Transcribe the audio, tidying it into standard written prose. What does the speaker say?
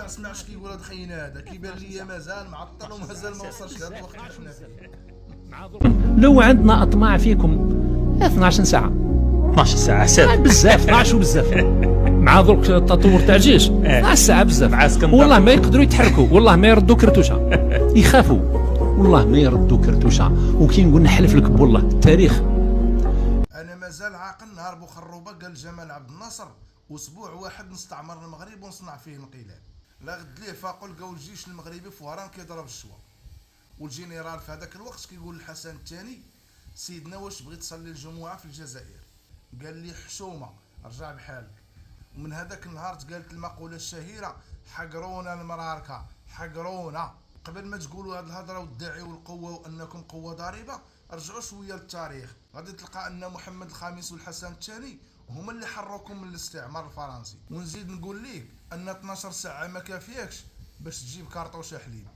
سمعتش كيقول هاد خينا هذا كيبان لي مازال معطل ومازال ما وصلش لهاد الوقت اللي حنا فيه. لو عندنا اطماع فيكم 12 ساعه 12 ساعه ساعه بزاف 12 وبزاف مع درك التطور تاع الجيش 12 ساعه بزاف مع اسكندر والله ما يقدروا يتحركوا والله ما يردوا كرتوشه يخافوا والله ما يردوا كرتوشه وكي نقول نحلف لك بالله التاريخ. انا مازال عاقل نهار بوخروبه قال جمال عبد الناصر اسبوع واحد نستعمر المغرب ونصنع فيه انقلاب. لا غد ليه فاقوا لقاو الجيش المغربي في وهران كيضرب الشوا والجنرال في هذاك الوقت كيقول الحسن الثاني سيدنا واش بغيت تصلي الجمعه في الجزائر؟ قال لي حشومه رجع بحالك. ومن هذاك النهار تقالت المقوله الشهيره حقرونا المراركه حقرونا. قبل ما تقولوا هذه الهضره وتدعيوا القوه وانكم قوه ضاربه رجعوا شويه للتاريخ غادي تلقى ان محمد الخامس والحسن الثاني هما اللي حركم من الاستعمار الفرنسي. ونزيد نقول لك ان 12 ساعه ما كافياكش باش تجيب كارطوشه حليب.